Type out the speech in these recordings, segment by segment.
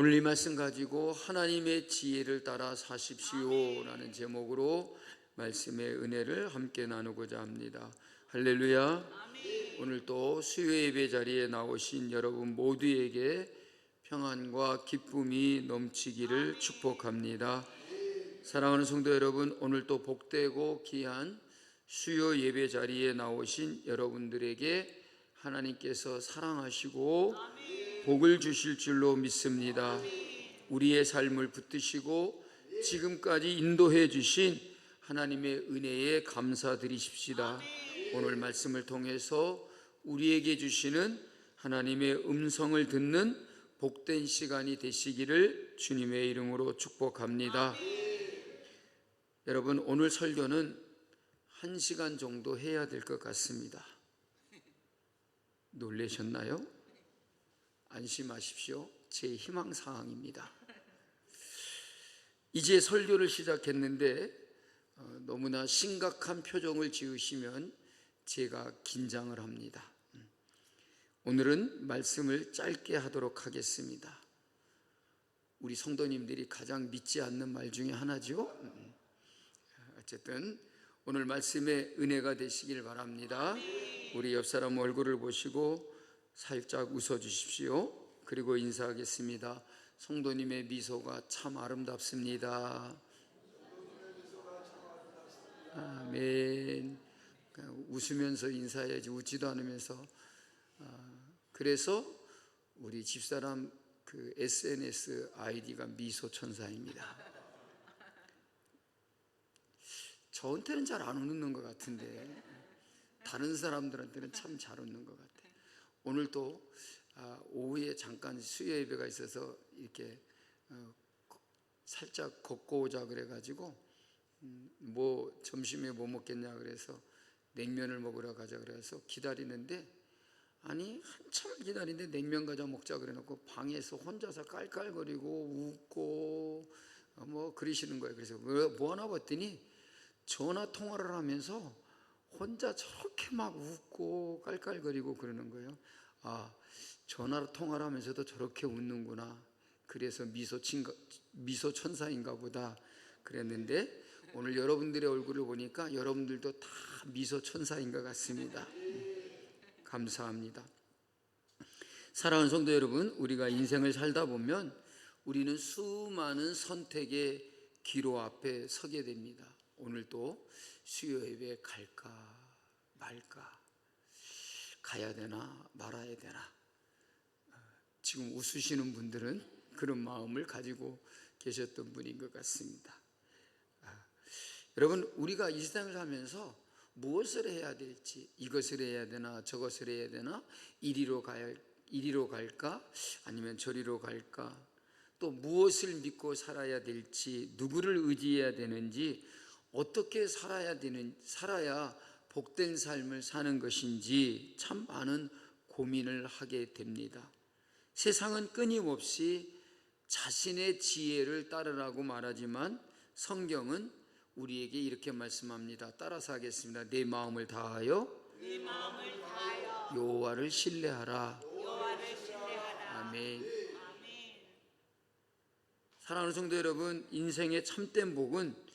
오늘 이 말씀 가지고 하나님의 지혜를 따라 사십시오 라는 제목으로 말씀의 은혜를 함께 나누고자 합니다. 할렐루야. 오늘 또 수요 예배 자리에 나오신 여러분 모두에게 평안과 기쁨이 넘치기를 축복합니다. 사랑하는 성도 여러분, 오늘 또 복되고 귀한 수요 예배 자리에 나오신 여러분들에게 하나님께서 사랑하시고 복을 주실 줄로 믿습니다. 우리의 삶을 붙드시고 지금까지 인도해 주신 하나님의 은혜에 감사드리십시다. 오늘 말씀을 통해서 우리에게 주시는 하나님의 음성을 듣는 복된 시간이 되시기를 주님의 이름으로 축복합니다. 여러분, 오늘 설교는 1시간 정도 해야 될 것 같습니다. 놀라셨나요? 안심하십시오. 제 희망사항입니다. 이제 설교를 시작했는데 너무나 심각한 표정을 지으시면 제가 긴장을 합니다. 오늘은 말씀을 짧게 하도록 하겠습니다. 우리 성도님들이 가장 믿지 않는 말 중에 하나죠. 어쨌든 오늘 말씀에 은혜가 되시길 바랍니다. 우리 옆 사람 얼굴을 보시고 살짝 웃어주십시오. 그리고 인사하겠습니다. 성도님의 미소가 참 아름답습니다. 아멘. 웃으면서 인사해야지, 웃지도 않으면서. 그래서 우리 집사람 그 SNS 아이디가 미소천사입니다. 저한테는 잘 안 웃는 것 같은데 다른 사람들한테는 참 잘 웃는 것 같아요. 오늘 또 오후에 잠깐 수요 예배가 있어서 이렇게 살짝 걷고 오자 그래가지고 뭐 점심에 뭐 먹겠냐 그래서 냉면을 먹으러 가자 그래서 기다리는데, 아니 한참 기다리는데 냉면 가자 먹자 그래놓고 방에서 혼자서 깔깔거리고 웃고 뭐 그러시는 거예요. 그래서 뭐 하나 봤더니 전화 통화를 하면서 혼자 저렇게 막 웃고 깔깔거리고 그러는 거예요. 아, 전화 통화를 하면서도 저렇게 웃는구나. 그래서 미소천사인가 보다 그랬는데, 오늘 여러분들의 얼굴을 보니까 여러분들도 다 미소천사인 것 같습니다. 감사합니다. 사랑하는 성도 여러분, 우리가 인생을 살다 보면 우리는 수많은 선택의 기로 앞에 서게 됩니다. 오늘도 수요 예배 갈까 말까, 가야 되나 말아야 되나. 지금 웃으시는 분들은 그런 마음을 가지고 계셨던 분인 것 같습니다. 여러분, 우리가 이 세상을 살면서 무엇을 해야 될지, 이것을 해야 되나 저것을 해야 되나, 이리로 갈까 아니면 저리로 갈까, 또 무엇을 믿고 살아야 될지, 누구를 의지해야 되는지, 어떻게 살아야 복된 삶을 사는 것인지 참 많은 고민을 하게 됩니다. 세상은 끊임없이 자신의 지혜를 따르라고 말하지만 성경은 우리에게 이렇게 말씀합니다. 따라서 하겠습니다. 내 마음을 다하여 여호와를 신뢰하라. 아멘. 사랑하는 성도 여러분, 인생의 참된 복은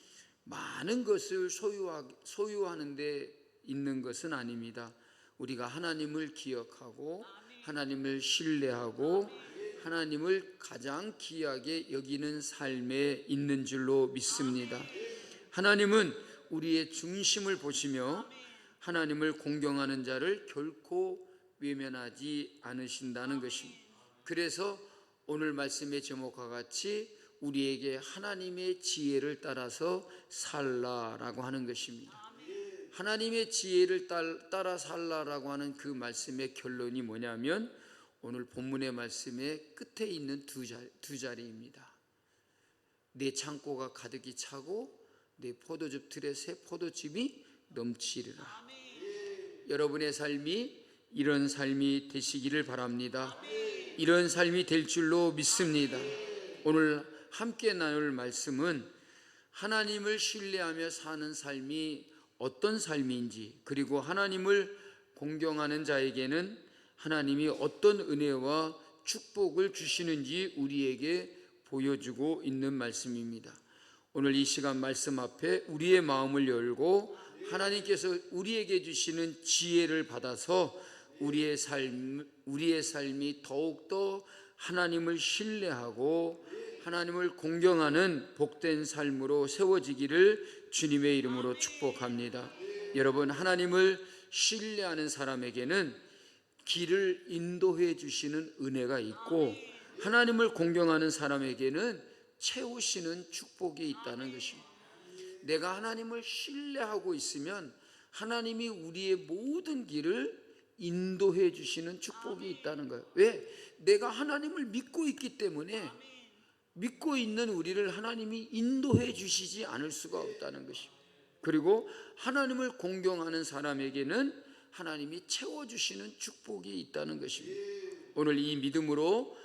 많은 것을 소유하는 데 있는 것은 아닙니다. 우리가 하나님을 기억하고 하나님을 신뢰하고 하나님을 가장 귀하게 여기는 삶에 있는 줄로 믿습니다. 하나님은 우리의 중심을 보시며 하나님을 공경하는 자를 결코 외면하지 않으신다는 것입니다. 그래서 오늘 말씀의 제목과 같이 우리에게 하나님의 지혜를 따라서 살라라고 하는 것입니다. 하나님의 지혜를 따라 살라라고 하는 그 말씀의 결론이 뭐냐면 오늘 본문의 말씀의 끝에 있는 두 자리입니다. 내 창고가 가득히 차고 내 포도즙 틀에 새 포도즙이 넘치리라. 여러분의 삶이 이런 삶이 되시기를 바랍니다. 이런 삶이 될 줄로 믿습니다. 오늘 함께 나눌 말씀은 하나님을 신뢰하며 사는 삶이 어떤 삶인지, 그리고 하나님을 공경하는 자에게는 하나님이 어떤 은혜와 축복을 주시는지 우리에게 보여주고 있는 말씀입니다. 오늘 이 시간 말씀 앞에 우리의 마음을 열고 하나님께서 우리에게 주시는 지혜를 받아서 우리의 삶이 더욱더 하나님을 신뢰하고 하나님을 공경하는 복된 삶으로 세워지기를 주님의 이름으로 축복합니다. 여러분, 하나님을 신뢰하는 사람에게는 길을 인도해 주시는 은혜가 있고 하나님을 공경하는 사람에게는 채우시는 축복이 있다는 것입니다. 내가 하나님을 신뢰하고 있으면 하나님이 우리의 모든 길을 인도해 주시는 축복이 있다는 거예요. 왜? 내가 하나님을 믿고 있기 때문에 믿고 있는 우리를 하나님이 인도해 주시지 않을 수가 없다는 것입니다. 그리고 하나님을 공경하는 사람에게는 하나님이 채워주시는 축복이 있다는 것입니다. 오늘 이 믿음으로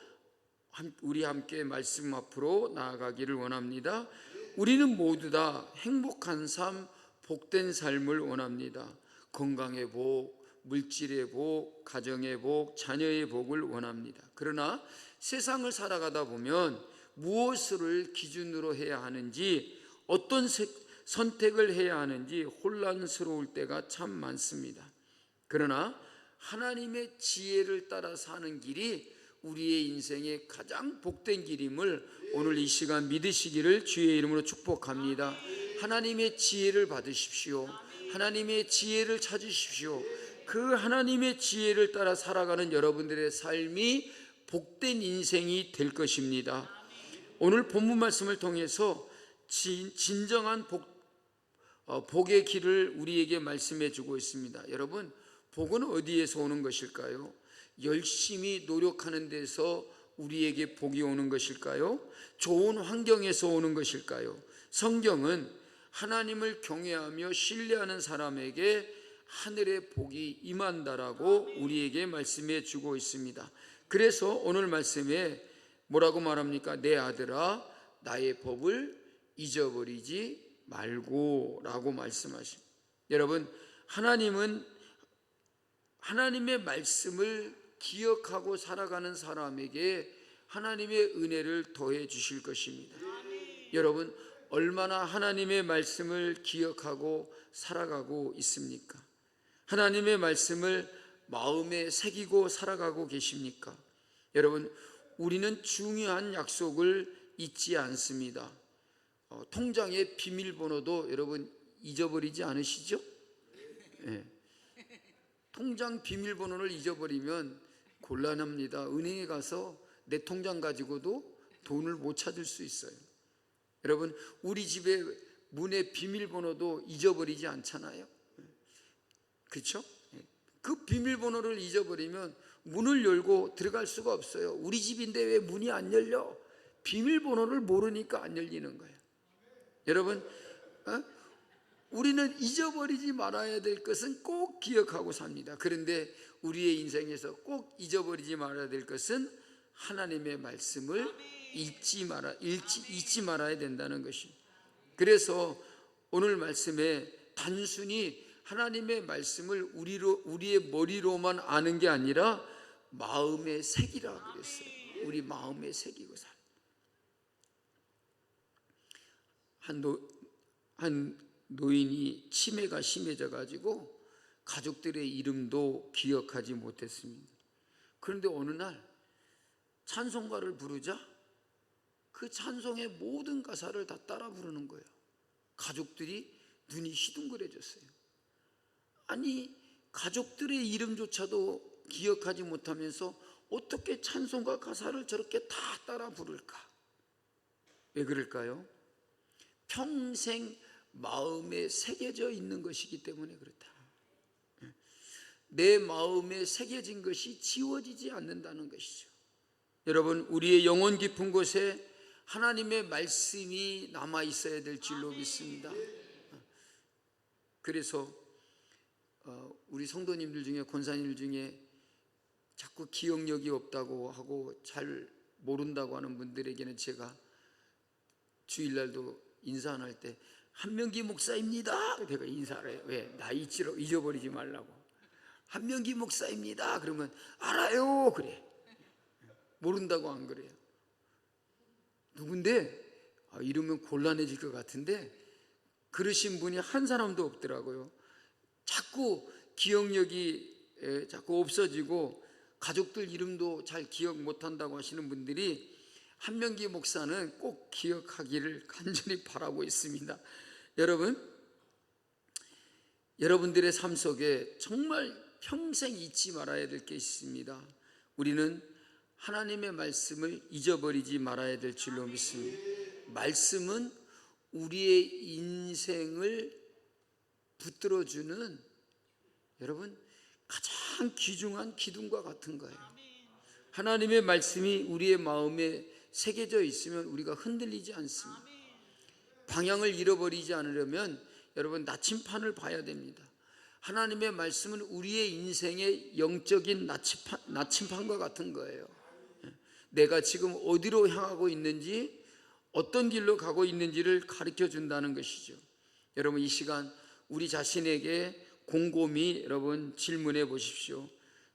우리 함께 말씀 앞으로 나아가기를 원합니다. 우리는 모두 다 행복한 삶, 복된 삶을 원합니다. 건강의 복, 물질의 복, 가정의 복, 자녀의 복을 원합니다. 그러나 세상을 살아가다 보면 무엇을 기준으로 해야 하는지, 어떤 선택을 해야 하는지 혼란스러울 때가 참 많습니다. 그러나 하나님의 지혜를 따라 사는 길이 우리의 인생의 가장 복된 길임을 오늘 이 시간 믿으시기를 주의 이름으로 축복합니다. 하나님의 지혜를 받으십시오. 하나님의 지혜를 찾으십시오. 그 하나님의 지혜를 따라 살아가는 여러분들의 삶이 복된 인생이 될 것입니다. 오늘 본문 말씀을 통해서 진정한 복의 길을 우리에게 말씀해 주고 있습니다. 여러분, 복은 어디에서 오는 것일까요? 열심히 노력하는 데서 우리에게 복이 오는 것일까요? 좋은 환경에서 오는 것일까요? 성경은 하나님을 경외하며 신뢰하는 사람에게 하늘의 복이 임한다라고 우리에게 말씀해 주고 있습니다. 그래서 오늘 말씀에 뭐라고 말합니까? 내 아들아, 나의 법을 잊어버리지 말고 라고 말씀하십니다. 여러분, 하나님은 하나님의 말씀을 기억하고 살아가는 사람에게 하나님의 은혜를 더해 주실 것입니다. 여러분, 얼마나 하나님의 말씀을 기억하고 살아가고 있습니까? 하나님의 말씀을 마음에 새기고 살아가고 계십니까? 여러분, 우리는 중요한 약속을 잊지 않습니다. 통장의 비밀번호도 여러분 잊어버리지 않으시죠? 네. 통장 비밀번호를 잊어버리면 곤란합니다. 은행에 가서 내 통장 가지고도 돈을 못 찾을 수 있어요. 여러분, 우리 집에 문의 비밀번호도 잊어버리지 않잖아요. 그렇죠? 그 비밀번호를 잊어버리면 문을 열고 들어갈 수가 없어요. 우리 집인데 왜 문이 안 열려? 비밀번호를 모르니까 안 열리는 거예요. 여러분, 우리는 잊어버리지 말아야 될 것은 꼭 기억하고 삽니다. 그런데 우리의 인생에서 꼭 잊어버리지 말아야 될 것은 하나님의 말씀을 잊지 말아야 된다는 것입니다. 그래서 오늘 말씀에 단순히 하나님의 말씀을 우리의 머리로만 아는 게 아니라 마음에 새기라 그랬어요. 우리 마음에 새기고 살. 한 노인이 치매가 심해져 가지고 가족들의 이름도 기억하지 못했습니다. 그런데 어느 날 찬송가를 부르자 그 찬송의 모든 가사를 다 따라 부르는 거예요. 가족들이 눈이 시둥그레졌어요. 아니, 가족들의 이름조차도 기억하지 못하면서 어떻게 찬송가 가사를 저렇게 다 따라 부를까? 왜 그럴까요? 평생 마음에 새겨져 있는 것이기 때문에 그렇다. 내 마음에 새겨진 것이 지워지지 않는다는 것이죠. 여러분, 우리의 영혼 깊은 곳에 하나님의 말씀이 남아 있어야 될 줄로 믿습니다. 그래서 우리 성도님들 중에, 권사님들 중에 자꾸 기억력이 없다고 하고 잘 모른다고 하는 분들에게는 제가 주일날도 인사 안 할 때 한명기 목사입니다. 제가 인사를 해요. 왜? 나 잊어버리지 말라고. 한명기 목사입니다. 그러면 알아요. 그래. 모른다고 안 그래요? 누군데? 이러면 곤란해질 것 같은데 그러신 분이 한 사람도 없더라고요. 자꾸 기억력이 자꾸 없어지고 가족들 이름도 잘 기억 못한다고 하시는 분들이 한명기 목사는 꼭 기억하기를 간절히 바라고 있습니다. 여러분들의 삶 속에 정말 평생 잊지 말아야 될 게 있습니다. 우리는 하나님의 말씀을 잊어버리지 말아야 될 줄로 믿습니다. 말씀은 우리의 인생을 붙들어주는 여러분 가장 귀중한 기둥과 같은 거예요. 하나님의 말씀이 우리의 마음에 새겨져 있으면 우리가 흔들리지 않습니다. 방향을 잃어버리지 않으려면 여러분 나침판을 봐야 됩니다. 하나님의 말씀은 우리의 인생의 영적인 나침판과 같은 거예요. 내가 지금 어디로 향하고 있는지 어떤 길로 가고 있는지를 가르쳐 준다는 것이죠. 여러분 이 시간 우리 자신에게 곰곰이 여러분 질문해 보십시오.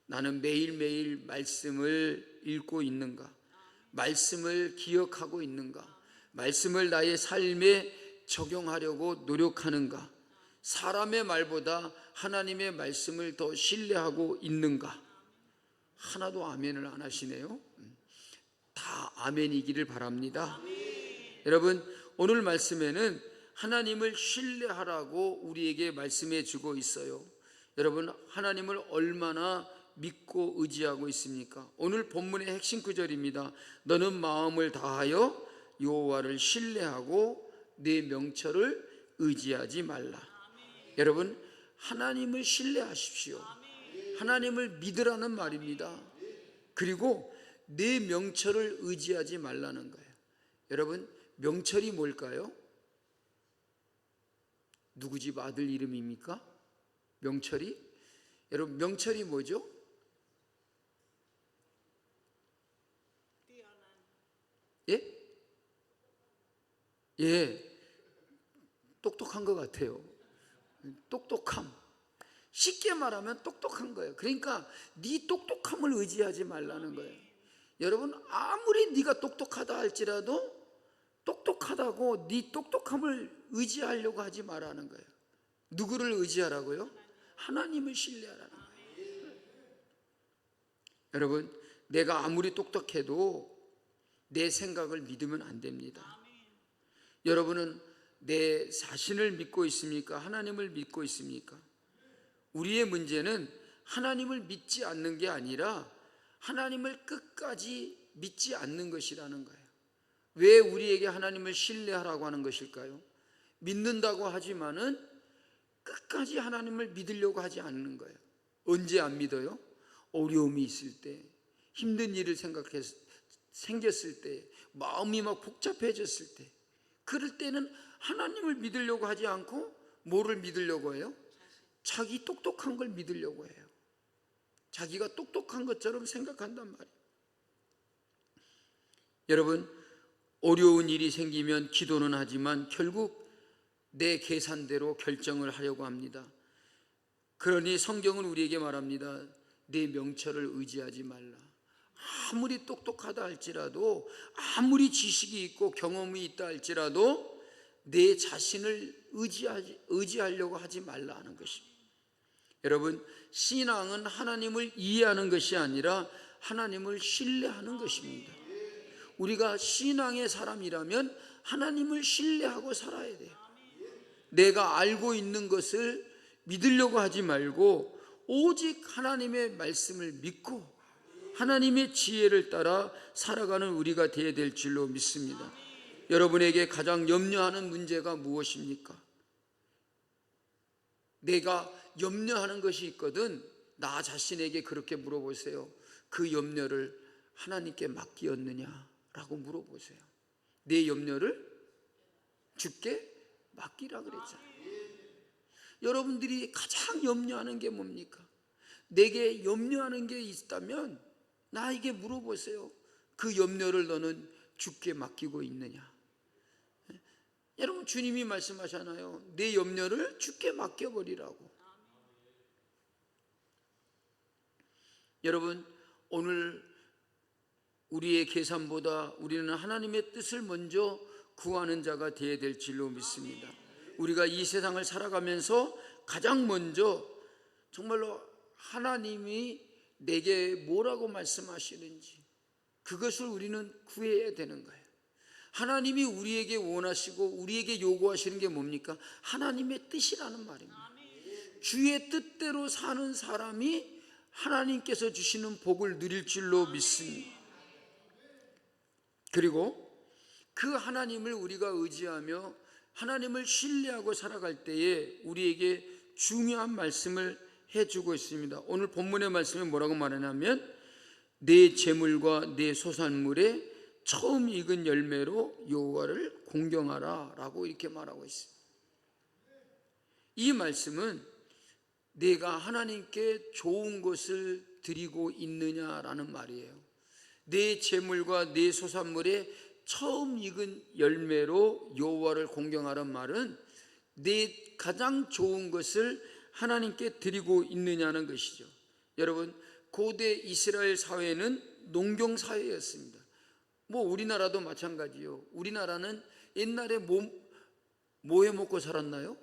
나는 매일매일 말씀을 읽고 있는가? 말씀을 기억하고 있는가? 말씀을 나의 삶에 적용하려고 노력하는가? 사람의 말보다 하나님의 말씀을 더 신뢰하고 있는가? 하나도 아멘을 안 하시네요. 다 아멘이기를 바랍니다. 여러분 오늘 말씀에는 하나님을 신뢰하라고 우리에게 말씀해 주고 있어요. 여러분 하나님을 얼마나 믿고 의지하고 있습니까? 오늘 본문의 핵심 구절입니다. 너는 마음을 다하여 여호와를 신뢰하고 내 명철을 의지하지 말라. 여러분 하나님을 신뢰하십시오. 하나님을 믿으라는 말입니다. 그리고 내 명철을 의지하지 말라는 거예요. 여러분 명철이 뭘까요? 누구 집 아들 이름입니까? 명철이? 여러분 명철이 뭐죠? 예? 예, 똑똑한 것 같아요. 똑똑함. 쉽게 말하면 똑똑한 거예요. 그러니까 네 똑똑함을 의지하지 말라는 거예요. 여러분 아무리 네가 똑똑하다 할지라도 똑똑하다고 네 똑똑함을 의지하려고 하지 말라는 거예요. 누구를 의지하라고요? 하나님을 신뢰하라는 거예요. 여러분 내가 아무리 똑똑해도 내 생각을 믿으면 안 됩니다. 여러분은 내 자신을 믿고 있습니까? 하나님을 믿고 있습니까? 우리의 문제는 하나님을 믿지 않는 게 아니라 하나님을 끝까지 믿지 않는 것이라는 거예요. 왜 우리에게 하나님을 신뢰하라고 하는 것일까요? 믿는다고 하지만은 끝까지 하나님을 믿으려고 하지 않는 거예요. 언제 안 믿어요? 어려움이 있을 때, 힘든 일을 생겼을 때, 마음이 막 복잡해졌을 때, 그럴 때는 하나님을 믿으려고 하지 않고 뭐를 믿으려고 해요? 자기 똑똑한 걸 믿으려고 해요. 자기가 똑똑한 것처럼 생각한단 말이에요. 여러분 어려운 일이 생기면 기도는 하지만 결국 내 계산대로 결정을 하려고 합니다. 그러니 성경은 우리에게 말합니다. 내 명철을 의지하지 말라. 아무리 똑똑하다 할지라도 아무리 지식이 있고 경험이 있다 할지라도 내 자신을 의지하려고 하지 말라 하는 것입니다. 여러분 신앙은 하나님을 이해하는 것이 아니라 하나님을 신뢰하는 것입니다. 우리가 신앙의 사람이라면 하나님을 신뢰하고 살아야 돼요. 내가 알고 있는 것을 믿으려고 하지 말고 오직 하나님의 말씀을 믿고 하나님의 지혜를 따라 살아가는 우리가 되어야 될 줄로 믿습니다. 여러분에게 가장 염려하는 문제가 무엇입니까? 내가 염려하는 것이 있거든 나 자신에게 그렇게 물어보세요. 그 염려를 하나님께 맡기었느냐? 라고 물어보세요. 내 염려를 주께 맡기라 그랬잖아요. 여러분들이 가장 염려하는 게 뭡니까? 내게 염려하는 게 있다면 나에게 물어보세요. 그 염려를 너는 주께 맡기고 있느냐? 여러분 주님이 말씀하잖아요. 내 염려를 주께 맡겨버리라고. 여러분 오늘 우리의 계산보다 우리는 하나님의 뜻을 먼저 구하는 자가 되어야 될 줄로 믿습니다. 우리가 이 세상을 살아가면서 가장 먼저 정말로 하나님이 내게 뭐라고 말씀하시는지 그것을 우리는 구해야 되는 거예요. 하나님이 우리에게 원하시고 우리에게 요구하시는 게 뭡니까? 하나님의 뜻이라는 말입니다. 주의 뜻대로 사는 사람이 하나님께서 주시는 복을 누릴 줄로 믿습니다. 그리고 그 하나님을 우리가 의지하며 하나님을 신뢰하고 살아갈 때에 우리에게 중요한 말씀을 해주고 있습니다. 오늘 본문의 말씀에 뭐라고 말하냐면 내 재물과 내 소산물의 처음 익은 열매로 여호와를 공경하라 라고 이렇게 말하고 있습니다. 이 말씀은 내가 하나님께 좋은 것을 드리고 있느냐라는 말이에요. 내 재물과 내 소산물의 처음 익은 열매로 여호와를 공경하라는 말은 내 가장 좋은 것을 하나님께 드리고 있느냐는 것이죠. 여러분, 고대 이스라엘 사회는 농경 사회였습니다. 우리나라도 마찬가지요. 우리나라는 옛날에 뭐 해 먹고 살았나요?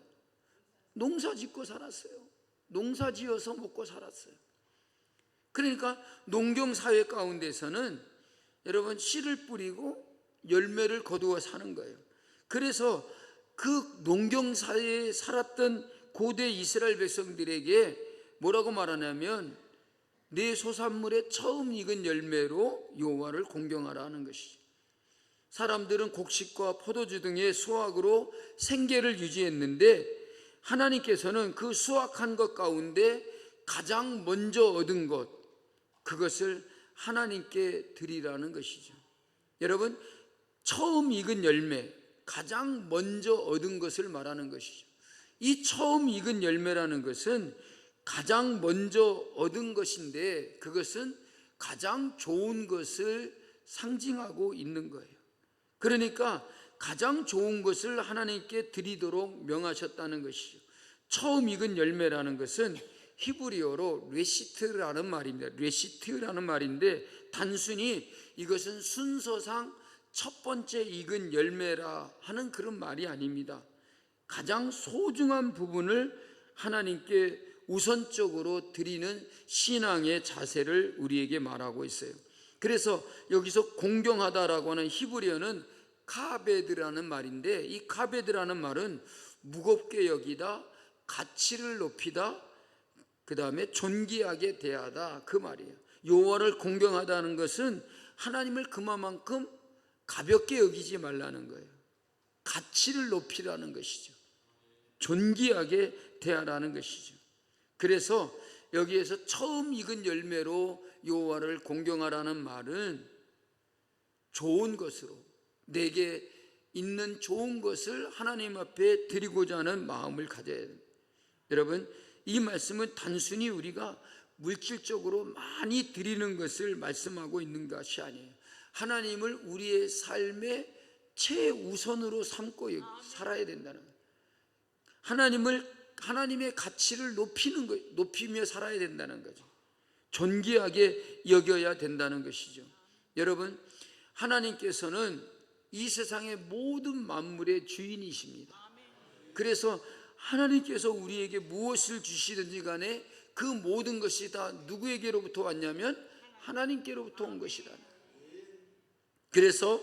농사 짓고 살았어요. 농사 지어서 먹고 살았어요. 그러니까 농경 사회 가운데서는 여러분 씨를 뿌리고 열매를 거두어 사는 거예요. 그래서 그 농경 사회에 살았던 고대 이스라엘 백성들에게 뭐라고 말하냐면 내 소산물의 처음 익은 열매로 여호와를 공경하라 하는 것이죠. 사람들은 곡식과 포도주 등의 수확으로 생계를 유지했는데 하나님께서는 그 수확한 것 가운데 가장 먼저 얻은 것, 그것을 하나님께 드리라는 것이죠. 여러분, 처음 익은 열매, 가장 먼저 얻은 것을 말하는 것이죠. 이 처음 익은 열매라는 것은 가장 먼저 얻은 것인데 그것은 가장 좋은 것을 상징하고 있는 거예요. 그러니까 가장 좋은 것을 하나님께 드리도록 명하셨다는 것이죠. 처음 익은 열매라는 것은 히브리어로 레시트라는 말입니다. 레시트라는 말인데 단순히 이것은 순서상 첫 번째 익은 열매라 하는 그런 말이 아닙니다. 가장 소중한 부분을 하나님께 우선적으로 드리는 신앙의 자세를 우리에게 말하고 있어요. 그래서 여기서 공경하다라고 하는 히브리어는 카베드라는 말인데 이 카베드라는 말은 무겁게 여기다, 가치를 높이다, 그 다음에 존귀하게 대하다, 그 말이에요. 여호와를 공경하다는 것은 하나님을 그만큼 가볍게 여기지 말라는 거예요. 가치를 높이라는 것이죠. 존귀하게 대하라는 것이죠. 그래서 여기에서 처음 익은 열매로 여호와를 공경하라는 말은 좋은 것으로, 내게 있는 좋은 것을 하나님 앞에 드리고자 하는 마음을 가져야 됩니다. 여러분, 이 말씀은 단순히 우리가 물질적으로 많이 드리는 것을 말씀하고 있는 것이 아니에요. 하나님을 우리의 삶의 최우선으로 삼고 살아야 된다는 거예요. 하나님의 가치를 높이며 살아야 된다는 거죠. 존귀하게 여겨야 된다는 것이죠. 여러분, 하나님께서는 이 세상의 모든 만물의 주인이십니다. 그래서 하나님께서 우리에게 무엇을 주시든지 간에 그 모든 것이 다 누구에게로부터 왔냐면 하나님께로부터 온 것이다. 그래서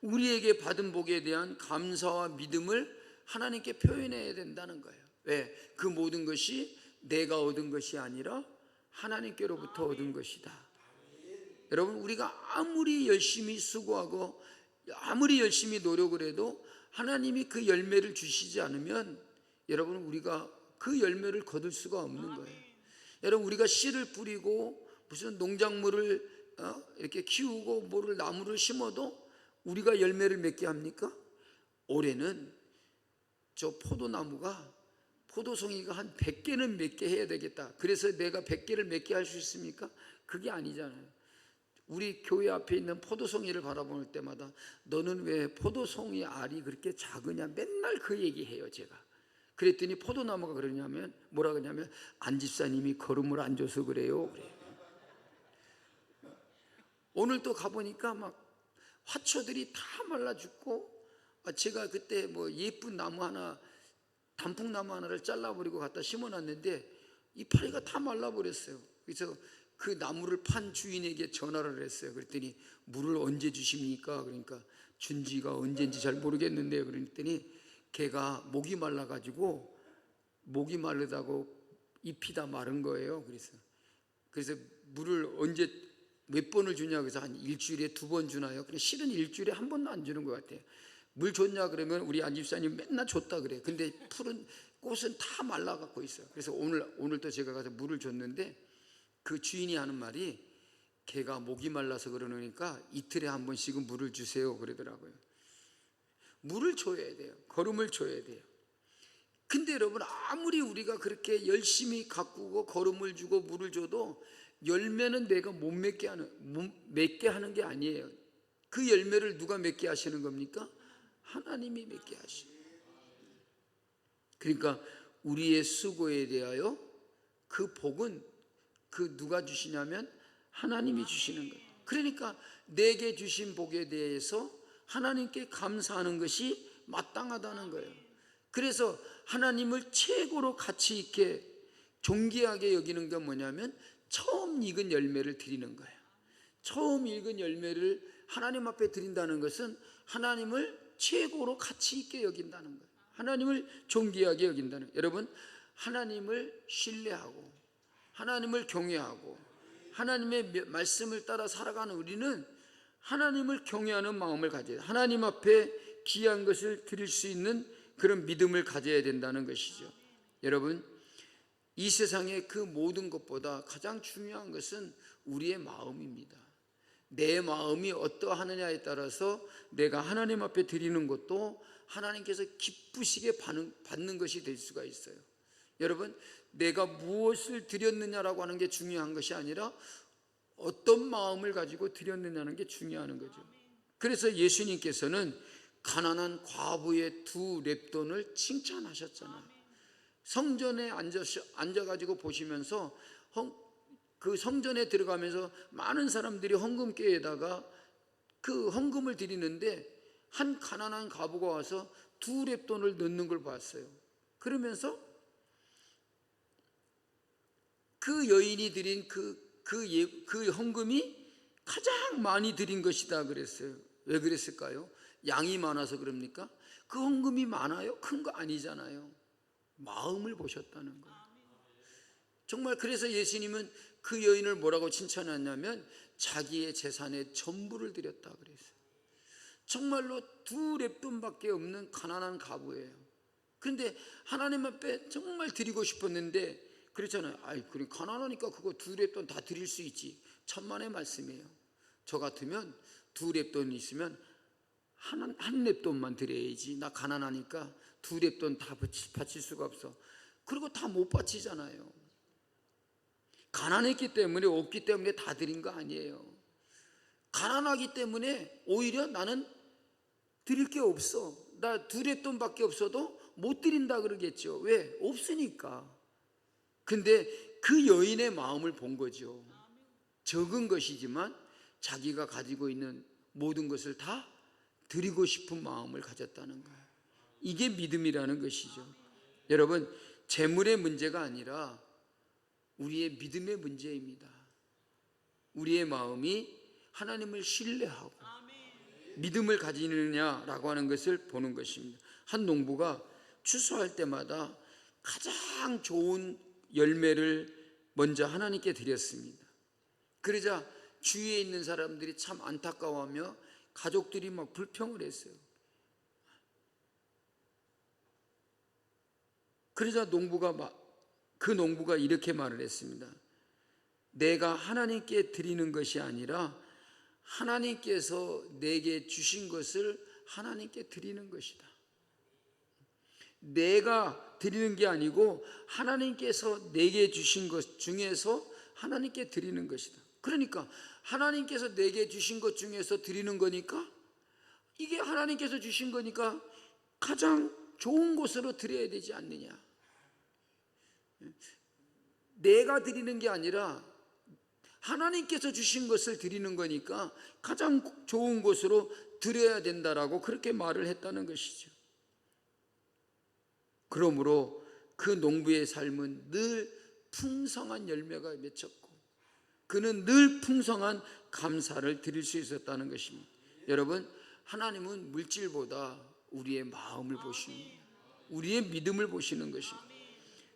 우리에게 받은 복에 대한 감사와 믿음을 하나님께 표현해야 된다는 거예요. 왜? 그 모든 것이 내가 얻은 것이 아니라 하나님께로부터 얻은 것이다. 여러분, 우리가 아무리 열심히 수고하고 아무리 열심히 노력을 해도 하나님이 그 열매를 주시지 않으면 여러분, 우리가 그 열매를 거둘 수가 없는 거예요. 여러분, 우리가 씨를 뿌리고 무슨 농작물을 이렇게 키우고 뭐를 나무를 심어도 우리가 열매를 맺게 합니까? 올해는 저 포도나무가 포도송이가 한 100개는 맺게 해야 되겠다. 그래서 내가 100개를 맺게 할 수 있습니까? 그게 아니잖아요. 우리 교회 앞에 있는 포도송이를 바라볼 때마다 너는 왜 포도송이 알이 그렇게 작으냐 맨날 그 얘기해요. 제가 그랬더니 포도나무가 그러냐면 뭐라 그러냐면 안집사님이 걸음을 안 줘서 그래요. 오늘 또 가보니까 막 화초들이 다 말라 죽고, 제가 그때 뭐 예쁜 나무 하나, 단풍나무 하나를 잘라버리고 갖다 심어놨는데 이파리가 다 말라버렸어요. 그래서 그 나무를 판 주인에게 전화를 했어요. 그랬더니 물을 언제 주십니까? 그러니까 준 지가 언제인지 잘 모르겠는데요. 그랬더니 걔가 목이 말라가지고, 목이 마르다고 잎이 다 마른 거예요. 그래서 물을 언제 몇 번을 주냐, 그래서 한 일주일에 2번 주나요? 근데 실은 일주일에 1번도 안 주는 것 같아요. 물 줬냐 그러면 우리 안 집사님 맨날 줬다 그래요. 근데 푸른 꽃은 다 말라갖고 있어요. 그래서 오늘 또 제가 가서 물을 줬는데 그 주인이 하는 말이, 걔가 목이 말라서 그러니까 이틀에 1번씩은 물을 주세요 그러더라고요. 물을 줘야 돼요. 거름을 줘야 돼요. 근데 여러분, 아무리 우리가 그렇게 열심히 가꾸고 거름을 주고 물을 줘도 열매는 내가 못 맺게 하는 게 아니에요. 그 열매를 누가 맺게 하시는 겁니까? 하나님이 맺게 하시는. 그러니까 우리의 수고에 대하여 그 복은 그 누가 주시냐면 하나님이 주시는 거예요. 그러니까 내게 주신 복에 대해서 하나님께 감사하는 것이 마땅하다는 거예요. 그래서 하나님을 최고로 가치 있게 존귀하게 여기는 게 뭐냐면 처음 익은 열매를 드리는 거예요. 처음 익은 열매를 하나님 앞에 드린다는 것은 하나님을 최고로 가치 있게 여긴다는 거예요. 하나님을 존귀하게 여긴다는 거예요. 여러분, 하나님을 신뢰하고 하나님을 경외하고 하나님의 말씀을 따라 살아가는 우리는 하나님을 경외하는 마음을 가져야 돼요. 하나님 앞에 귀한 것을 드릴 수 있는 그런 믿음을 가져야 된다는 것이죠. 여러분, 이 세상의 그 모든 것보다 가장 중요한 것은 우리의 마음입니다. 내 마음이 어떠하느냐에 따라서 내가 하나님 앞에 드리는 것도 하나님께서 기쁘시게 받는 것이 될 수가 있어요. 여러분, 내가 무엇을 드렸느냐라고 하는 게 중요한 것이 아니라 어떤 마음을 가지고 드렸느냐는 게 중요한 거죠. 그래서 예수님께서는 가난한 과부의 2렙돈을 칭찬하셨잖아요. 성전에 앉아가지고 보시면서 그 성전에 들어가면서 많은 사람들이 헌금궤에다가 그 헌금을 드리는데 한 가난한 과부가 와서 2렙돈을 넣는 걸 봤어요. 그러면서 그 여인이 드린 그 헌금이 가장 많이 드린 것이다 그랬어요. 왜 그랬을까요? 양이 많아서 그럽니까? 그 헌금이 많아요? 큰 거 아니잖아요. 마음을 보셨다는 거예요. 정말 그래서 예수님은 그 여인을 뭐라고 칭찬했냐면 자기의 재산의 전부를 드렸다 그랬어요. 정말로 2렙돈밖에 없는 가난한 과부예요. 그런데 하나님 앞에 정말 드리고 싶었는데 그렇잖아요. 그래 가난하니까 그거 2렙돈 다 드릴 수 있지. 천만의 말씀이에요. 저 같으면 2렙돈이 있으면 한 렙돈만 드려야지. 나 가난하니까 2렙돈 다 바칠 수가 없어. 그리고 다 못 바치잖아요. 가난했기 때문에, 없기 때문에 다 드린 거 아니에요. 가난하기 때문에 오히려 나는 드릴 게 없어. 나 2렙돈밖에 없어도 못 드린다 그러겠죠. 왜? 없으니까. 근데 그 여인의 마음을 본 거죠. 적은 것이지만 자기가 가지고 있는 모든 것을 다 드리고 싶은 마음을 가졌다는 거예요. 이게 믿음이라는 것이죠. 여러분, 재물의 문제가 아니라 우리의 믿음의 문제입니다. 우리의 마음이 하나님을 신뢰하고 믿음을 가지느냐라고 하는 것을 보는 것입니다. 한 농부가 추수할 때마다 가장 좋은 열매를 먼저 하나님께 드렸습니다. 그러자 주위에 있는 사람들이 참 안타까워하며 가족들이 막 불평을 했어요. 그러자 그 농부가 이렇게 말을 했습니다. 내가 하나님께 드리는 것이 아니라 하나님께서 내게 주신 것을 하나님께 드리는 것이다. 내가 드리는 게 아니고 하나님께서 내게 주신 것 중에서 하나님께 드리는 것이다. 그러니까 하나님께서 내게 주신 것 중에서 드리는 거니까, 이게 하나님께서 주신 거니까 가장 좋은 곳으로 드려야 되지 않느냐. 내가 드리는 게 아니라 하나님께서 주신 것을 드리는 거니까 가장 좋은 곳으로 드려야 된다라고 그렇게 말을 했다는 것이죠. 그러므로 그 농부의 삶은 늘 풍성한 열매가 맺혔고 그는 늘 풍성한 감사를 드릴 수 있었다는 것입니다. 여러분, 하나님은 물질보다 우리의 마음을 보시는, 우리의 믿음을 보시는 것입니다.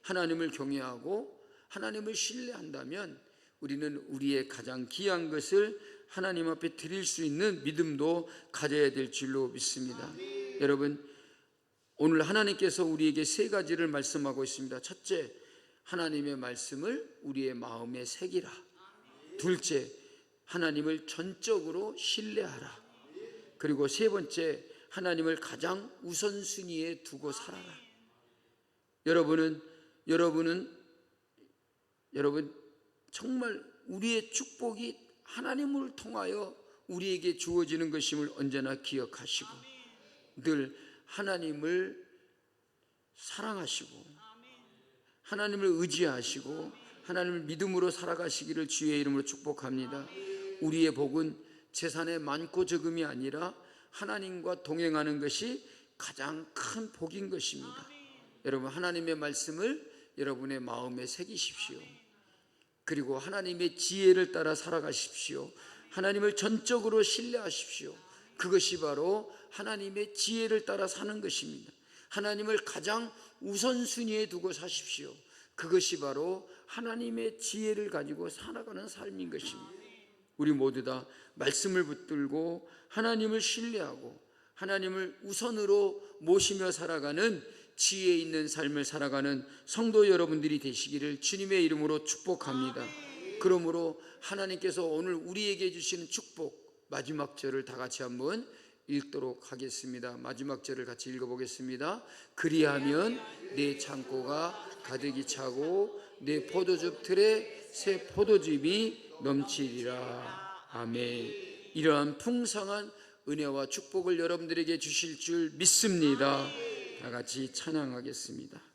하나님을 경외하고 하나님을 신뢰한다면 우리는 우리의 가장 귀한 것을 하나님 앞에 드릴 수 있는 믿음도 가져야 될 줄로 믿습니다. 여러분, 오늘 하나님께서 우리에게 세 가지를 말씀하고 있습니다. 첫째, 하나님의 말씀을 우리의 마음에 새기라. 둘째, 하나님을 전적으로 신뢰하라. 그리고 세 번째, 하나님을 가장 우선순위에 두고 살아라. 여러분 정말 우리의 축복이 하나님을 통하여 우리에게 주어지는 것임을 언제나 기억하시고 늘 하나님을 사랑하시고 하나님을 의지하시고 하나님을 믿음으로 살아가시기를 주의 이름으로 축복합니다. 우리의 복은 재산의 많고 적음이 아니라 하나님과 동행하는 것이 가장 큰 복인 것입니다. 여러분, 하나님의 말씀을 여러분의 마음에 새기십시오. 그리고 하나님의 지혜를 따라 살아가십시오. 하나님을 전적으로 신뢰하십시오. 그것이 바로 하나님의 지혜를 따라 사는 것입니다. 하나님을 가장 우선순위에 두고 사십시오. 그것이 바로 하나님의 지혜를 가지고 살아가는 삶인 것입니다. 우리 모두 다 말씀을 붙들고 하나님을 신뢰하고 하나님을 우선으로 모시며 살아가는 지혜 있는 삶을 살아가는 성도 여러분들이 되시기를 주님의 이름으로 축복합니다. 그러므로 하나님께서 오늘 우리에게 주시는 축복 마지막 절을 다 같이 한번 읽도록 하겠습니다. 마지막 절을 같이 읽어보겠습니다. 그리하면 내 창고가 가득히 차고 내 포도즙 틀에 새 포도즙이 넘치리라. 아멘. 이러한 풍성한 은혜와 축복을 여러분들에게 주실 줄 믿습니다. 다 같이 찬양하겠습니다.